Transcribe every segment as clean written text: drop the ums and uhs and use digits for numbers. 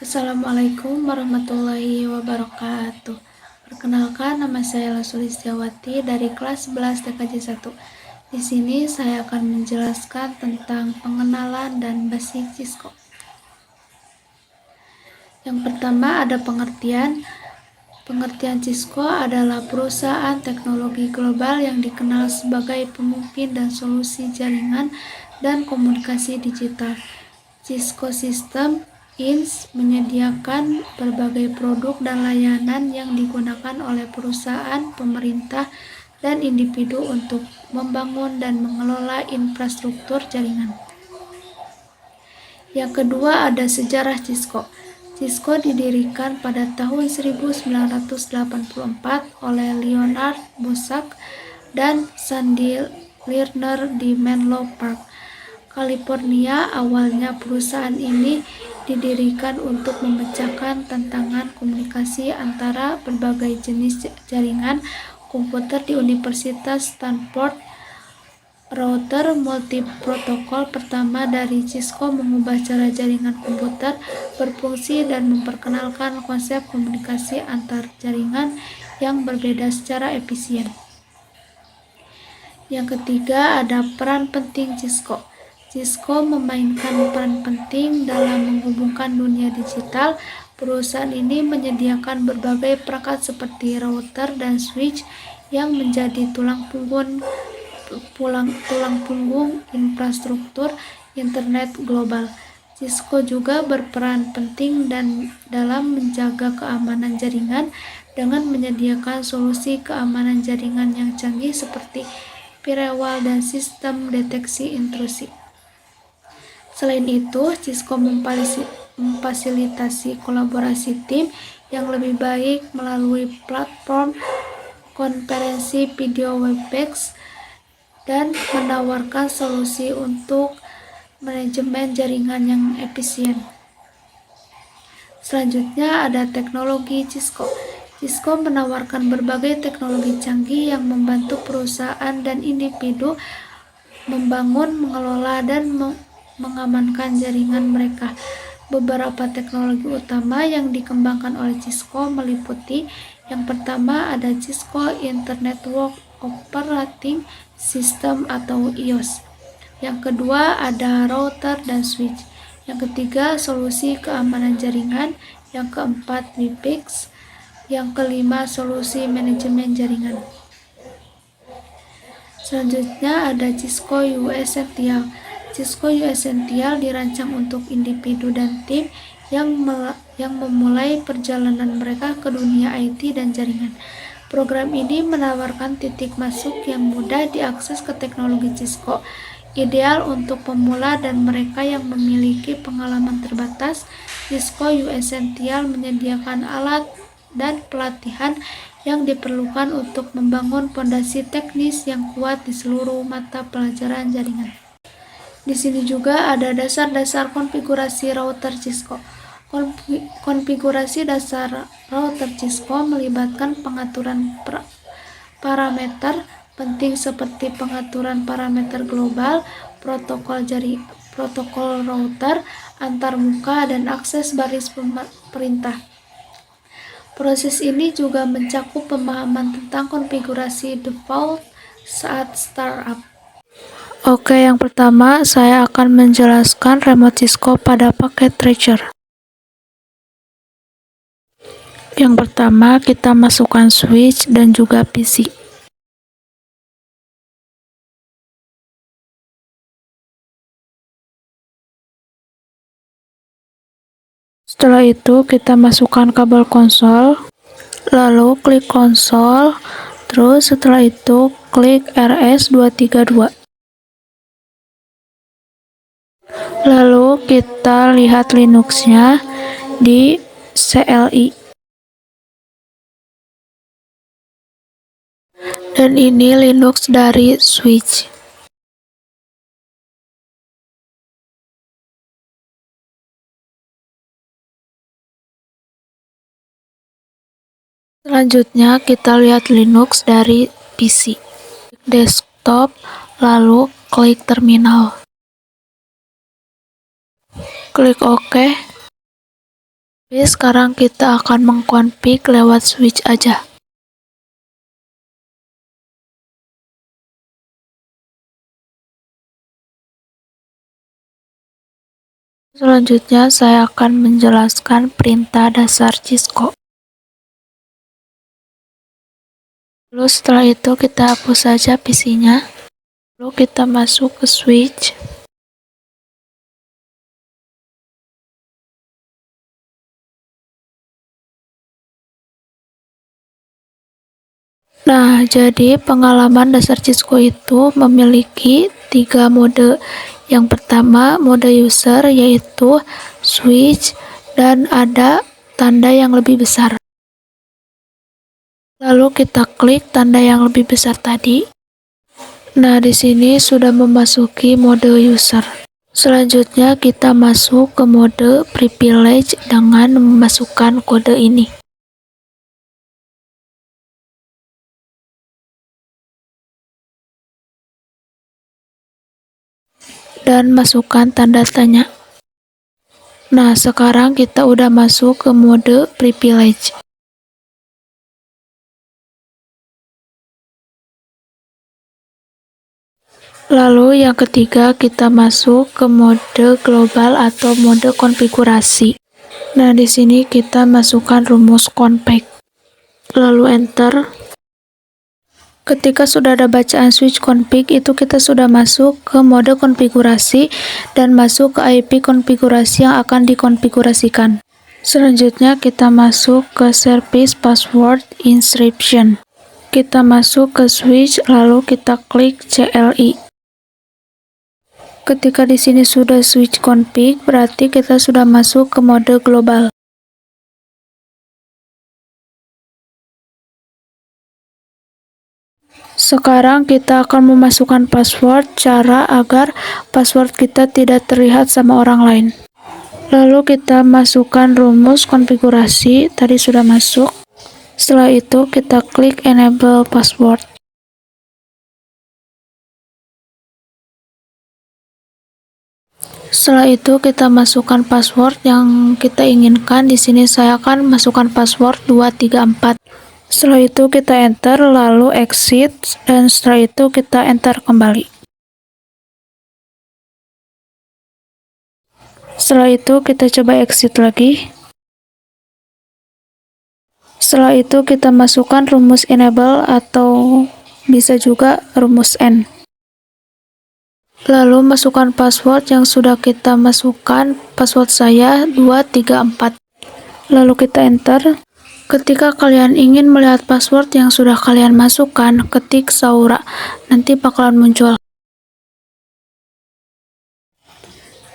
Assalamualaikum warahmatullahi wabarakatuh. Perkenalkan, nama saya Lasulistiawati dari kelas 11 TKJ 1. Di sini saya akan menjelaskan tentang pengenalan dan basic Cisco. Yang pertama ada pengertian. Pengertian Cisco adalah perusahaan teknologi global yang dikenal sebagai pemimpin dan solusi jaringan dan komunikasi digital. Cisco System Inc. menyediakan berbagai produk dan layanan yang digunakan oleh perusahaan, pemerintah, dan individu untuk membangun dan mengelola infrastruktur jaringan. Yang kedua ada sejarah Cisco. Cisco didirikan pada tahun 1984 oleh Leonard Bosak dan Sandy Lerner di Menlo Park, California. Awalnya perusahaan ini didirikan untuk memecahkan tantangan komunikasi antara berbagai jenis jaringan komputer di Universitas Stanford. Router multiprotokol pertama dari Cisco mengubah cara jaringan komputer berfungsi dan memperkenalkan konsep komunikasi antar jaringan yang berbeda secara efisien. Yang ketiga ada peran penting Cisco. Cisco memainkan peran penting dalam menghubungkan dunia digital. Perusahaan ini menyediakan berbagai perangkat seperti router dan switch yang menjadi tulang punggung infrastruktur internet global. Cisco juga berperan penting dalam menjaga keamanan jaringan dengan menyediakan solusi keamanan jaringan yang canggih seperti firewall dan sistem deteksi intrusi. Selain itu, Cisco memfasilitasi kolaborasi tim yang lebih baik melalui platform konferensi video Webex dan menawarkan solusi untuk manajemen jaringan yang efisien. Selanjutnya ada teknologi Cisco. Cisco menawarkan berbagai teknologi canggih yang membantu perusahaan dan individu membangun, mengelola, dan mengamankan jaringan mereka. Beberapa teknologi utama yang dikembangkan oleh Cisco meliputi: yang pertama ada Cisco Internet Operating System atau iOS. Yang kedua ada router dan switch. Yang ketiga solusi keamanan jaringan. Yang keempat Webex. Yang kelima solusi manajemen jaringan. Selanjutnya ada Cisco U-Essential. Cisco U-Essential dirancang untuk individu dan tim yang memulai perjalanan mereka ke dunia IT dan jaringan. Program ini menawarkan titik masuk yang mudah diakses ke teknologi Cisco, ideal untuk pemula dan mereka yang memiliki pengalaman terbatas. Cisco U-Essential menyediakan alat dan pelatihan yang diperlukan untuk membangun fondasi teknis yang kuat di seluruh mata pelajaran jaringan. Di sini juga ada dasar-dasar konfigurasi router Cisco. Konfigurasi dasar router Cisco melibatkan pengaturan parameter penting seperti pengaturan parameter global, protokol router, antarmuka, dan akses baris perintah. Proses ini juga mencakup pemahaman tentang konfigurasi default saat startup. Oke, yang pertama saya akan menjelaskan remote Cisco pada paket tracer. Yang pertama kita masukkan switch dan juga PC. Setelah itu kita masukkan kabel konsol, lalu klik konsol, terus setelah itu klik RS232. Lalu kita lihat Linux-nya di CLI. Dan ini Linux dari switch. Selanjutnya kita lihat Linux dari PC. Desktop, lalu klik terminal. Klik OK. Tapi sekarang kita akan mengkonfig lewat switch aja. Selanjutnya saya akan menjelaskan perintah dasar Cisco. Lalu setelah itu kita hapus saja PC-nya. Lalu kita masuk ke switch. Nah, jadi pengalaman dasar Cisco itu memiliki 3 mode. Yang pertama, mode user, yaitu switch, dan ada tanda yang lebih besar. Lalu kita klik tanda yang lebih besar tadi. Nah, di sini sudah memasuki mode user. Selanjutnya kita masuk ke mode privilege dengan memasukkan kode ini. Dan masukkan tanda tanya. Nah, sekarang kita udah masuk ke mode privilege. Lalu yang ketiga kita masuk ke mode global atau mode konfigurasi. Nah, di sini kita masukkan rumus config. Lalu enter. Ketika sudah ada bacaan switch config, itu kita sudah masuk ke mode konfigurasi dan masuk ke IP konfigurasi yang akan dikonfigurasikan. Selanjutnya kita masuk ke service password encryption. Kita masuk ke switch lalu kita klik CLI. Ketika di sini sudah switch config, berarti kita sudah masuk ke mode global. Sekarang kita akan memasukkan password cara agar password kita tidak terlihat sama orang lain. Lalu kita masukkan rumus konfigurasi, tadi sudah masuk. Setelah itu kita klik enable password. Setelah itu kita masukkan password yang kita inginkan. Di sini saya akan masukkan password 234. Setelah itu kita enter lalu exit dan setelah itu kita enter kembali. Setelah itu kita coba exit lagi. Setelah itu kita masukkan rumus enable atau bisa juga rumus N. Lalu masukkan password yang sudah kita masukkan, password saya 234. Lalu kita enter. Ketika kalian ingin melihat password yang sudah kalian masukkan, ketik Saura, nanti bakalan muncul.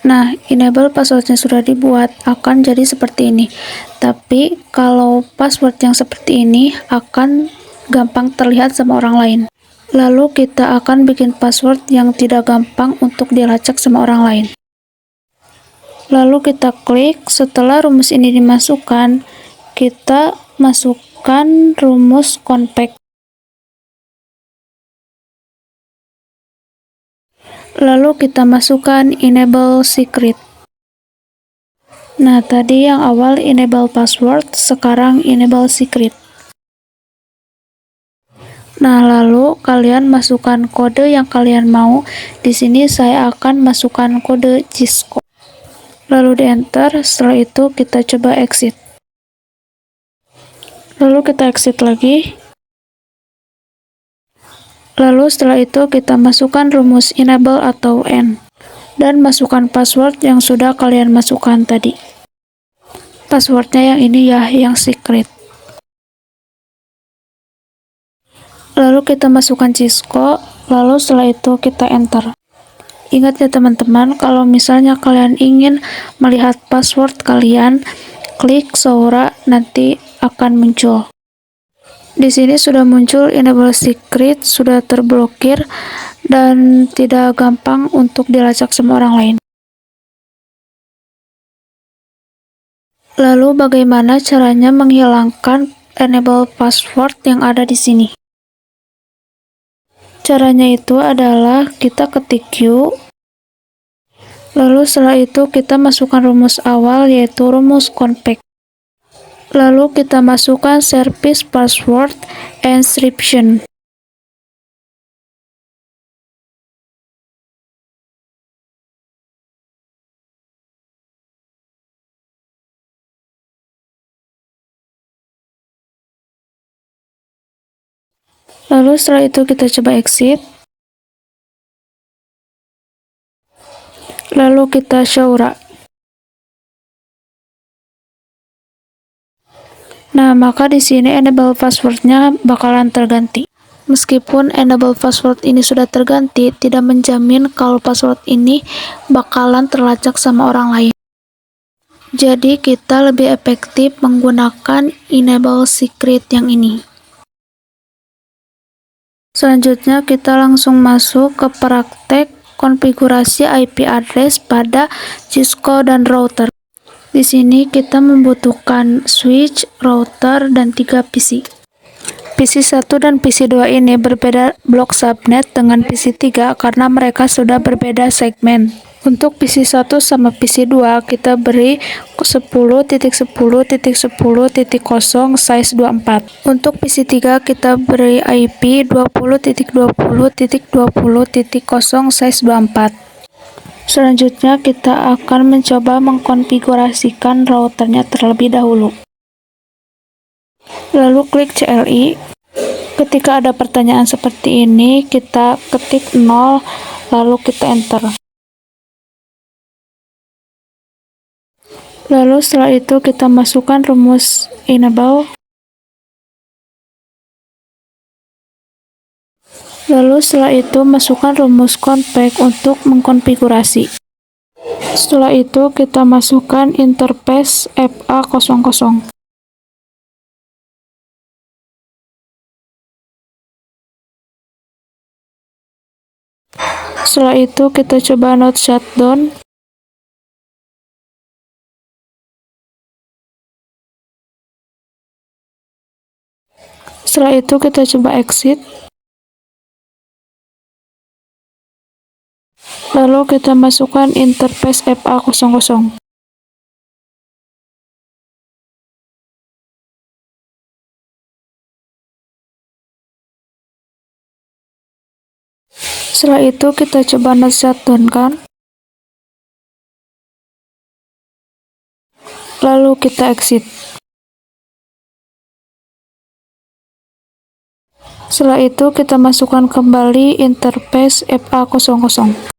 Nah, enable passwordnya sudah dibuat, akan jadi seperti ini. Tapi kalau password yang seperti ini akan gampang terlihat sama orang lain. Lalu kita akan bikin password yang tidak gampang untuk dilacak sama orang lain. Lalu kita klik, setelah rumus ini dimasukkan, kita masukkan rumus config. Lalu kita masukkan enable secret. Nah, tadi yang awal enable password, sekarang enable secret. Nah, lalu kalian masukkan kode yang kalian mau. Di sini saya akan masukkan kode Cisco. Lalu di enter, setelah itu kita coba exit. Lalu kita exit lagi. Lalu setelah itu kita masukkan rumus enable atau N. Dan masukkan password yang sudah kalian masukkan tadi. Passwordnya yang ini ya, yang secret. Lalu kita masukkan Cisco, lalu setelah itu kita enter. Ingat ya teman-teman, kalau misalnya kalian ingin melihat password kalian, klik Saura, nanti akan muncul. Di sini sudah muncul enable secret, sudah terblokir dan tidak gampang untuk dilacak sama orang lain. Lalu bagaimana caranya menghilangkan enable password yang ada di sini? Caranya itu adalah kita ketik Q, lalu setelah itu kita masukkan rumus awal yaitu rumus config. Lalu kita masukkan service password encryption. Lalu setelah itu kita coba exit. Lalu kita Shaura. Nah, maka di sini enable passwordnya bakalan terganti. Meskipun enable password ini sudah terganti, tidak menjamin kalau password ini bakalan terlacak sama orang lain. Jadi kita lebih efektif menggunakan enable secret yang ini. Selanjutnya kita langsung masuk ke praktek konfigurasi IP address pada Cisco dan router. Di sini kita membutuhkan switch, router, dan 3 PC. PC 1 dan PC 2 ini berbeda blok subnet dengan PC 3 karena mereka sudah berbeda segmen. Untuk PC 1 sama PC 2 kita beri 10.10.10.0 size 24. Untuk PC 3 kita beri IP 20.20.20.0 size 24. Selanjutnya kita akan mencoba mengkonfigurasikan routernya terlebih dahulu. Lalu klik CLI. Ketika ada pertanyaan seperti ini, kita ketik 0, lalu kita enter. Lalu setelah itu kita masukkan rumus enable. Lalu setelah itu masukkan rumus config untuk mengkonfigurasi. Setelah itu kita masukkan interface FA00. Setelah itu kita coba not shutdown. Setelah itu kita coba exit. Lalu kita masukkan interface FA00. Setelah itu kita coba not shutdown kan. Lalu kita exit. Setelah itu kita masukkan kembali interface FA00.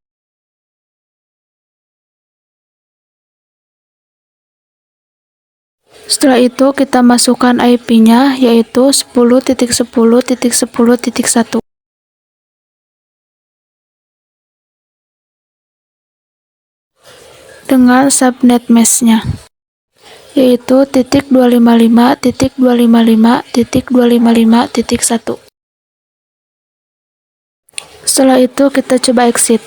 Setelah itu kita masukkan IP-nya yaitu 10.10.10.1 dengan subnet mesh-nya yaitu .255.255.255.1. Setelah itu kita coba exit.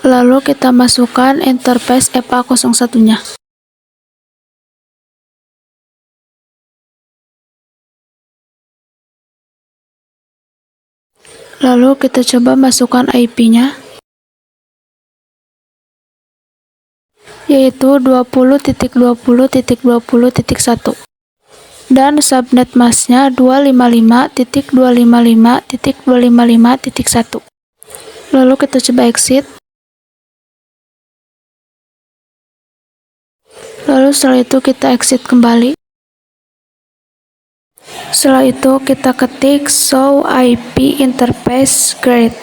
Lalu kita masukkan interface FA01-nya. Lalu kita coba masukkan IP-nya yaitu 20.20.20.1 dan subnet mask-nya 255.255.255.1. Lalu kita coba exit. Lalu setelah itu kita exit kembali. Setelah itu kita ketik show IP interface grid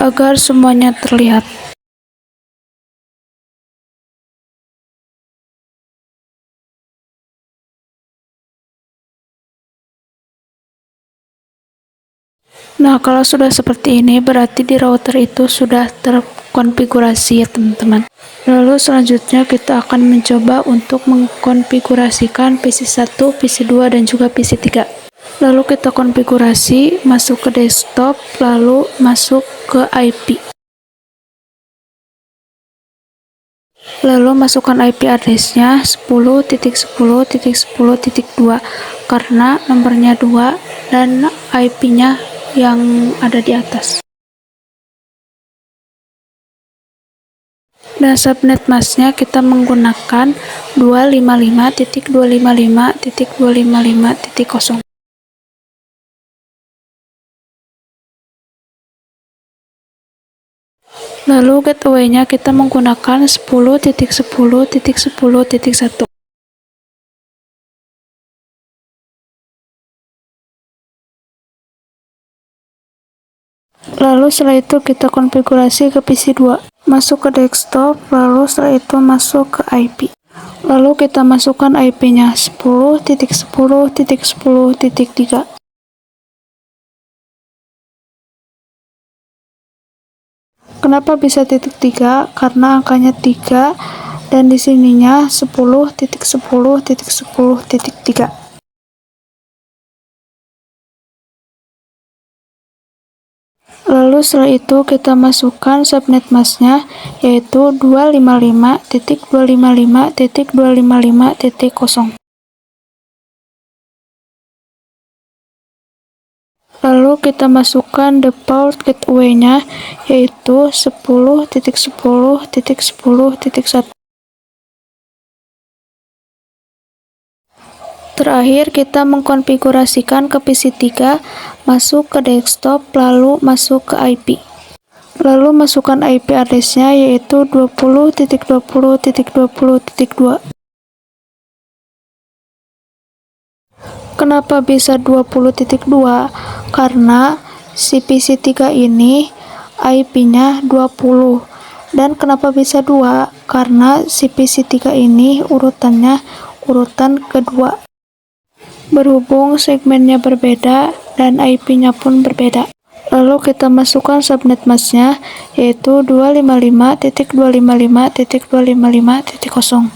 agar semuanya terlihat. Nah, kalau sudah seperti ini berarti di router itu sudah terkonfigurasi ya teman-teman. Lalu selanjutnya kita akan mencoba untuk mengkonfigurasikan PC 1, PC 2, dan juga PC 3. Lalu kita konfigurasi, masuk ke desktop, lalu masuk ke IP. Lalu masukkan IP address-nya 10.10.10.2 karena nomornya 2 dan IP-nya yang ada di atas. Dan subnet masknya kita menggunakan 255.255.255.0. Lalu gateway-nya kita menggunakan 10.10.10.1. Lalu setelah itu kita konfigurasi ke PC2. Masuk ke desktop, lalu setelah itu masuk ke IP. Lalu kita masukkan IP-nya 10.10.10.3. Kenapa bisa titik 3? Karena angkanya 3 dan di sininya 10.10.10.3. Lalu setelah itu kita masukkan subnet masknya yaitu 255.255.255.0. Lalu kita masukkan default gateway-nya yaitu 10.10.10.1. Terakhir kita mengkonfigurasikan ke PC3, masuk ke desktop, lalu masuk ke IP. Lalu masukkan IP address-nya yaitu 20.20.20.2. Kenapa bisa 20.2? Karena si PC3 ini IP-nya 20. Dan kenapa bisa 2? Karena si PC3 ini urutannya urutan kedua. Berhubung segmennya berbeda dan IP-nya pun berbeda. Lalu kita masukkan subnet masknya yaitu 255.255.255.0.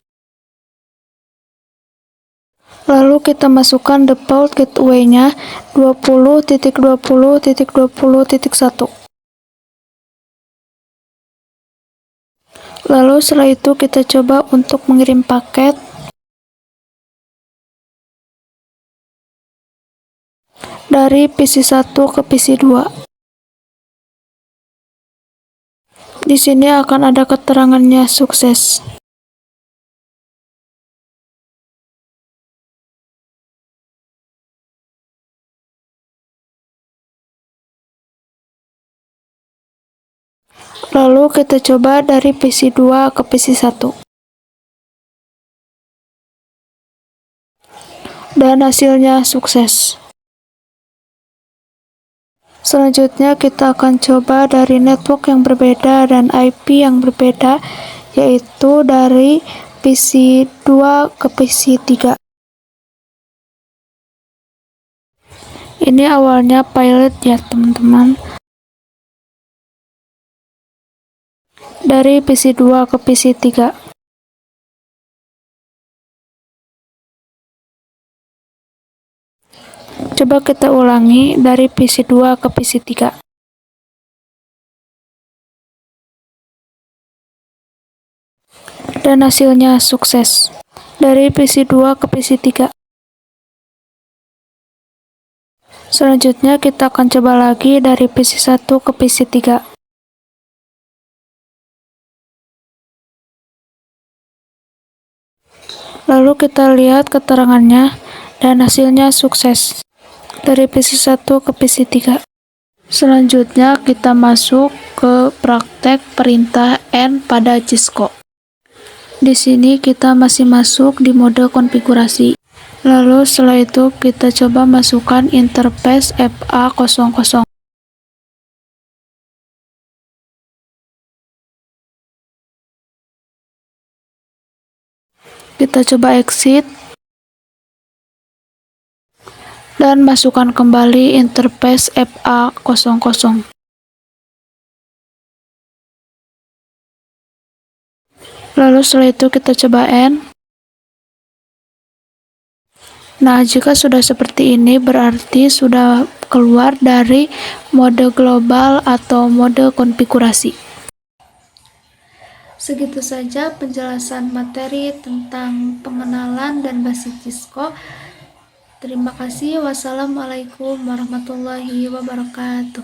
Lalu kita masukkan default gateway-nya 20.20.20.1. Lalu setelah itu kita coba untuk mengirim paket dari PC1 ke PC2. Di sini akan ada keterangannya sukses. Lalu kita coba dari PC2 ke PC1. Dan hasilnya sukses. Selanjutnya kita akan coba dari network yang berbeda dan IP yang berbeda, yaitu dari PC2 ke PC3. Ini awalnya pilot ya teman-teman. Dari PC2 ke PC3. Coba kita ulangi dari PC2 ke PC3. Dan hasilnya sukses. Dari PC2 ke PC3. Selanjutnya kita akan coba lagi dari PC1 ke PC3. Lalu kita lihat keterangannya dan hasilnya sukses. Dari PC1 ke PC3. Selanjutnya kita masuk ke praktek perintah N pada Cisco. Di sini kita masih masuk di mode konfigurasi. Lalu setelah itu kita coba masukkan interface FA00. Kita coba exit dan masukkan kembali interface FA00. Lalu setelah itu kita coba N. Nah, jika sudah seperti ini berarti sudah keluar dari mode global atau mode konfigurasi. Segitu saja penjelasan materi tentang pengenalan dan basic Cisco. Terima kasih. Wassalamualaikum warahmatullahi wabarakatuh.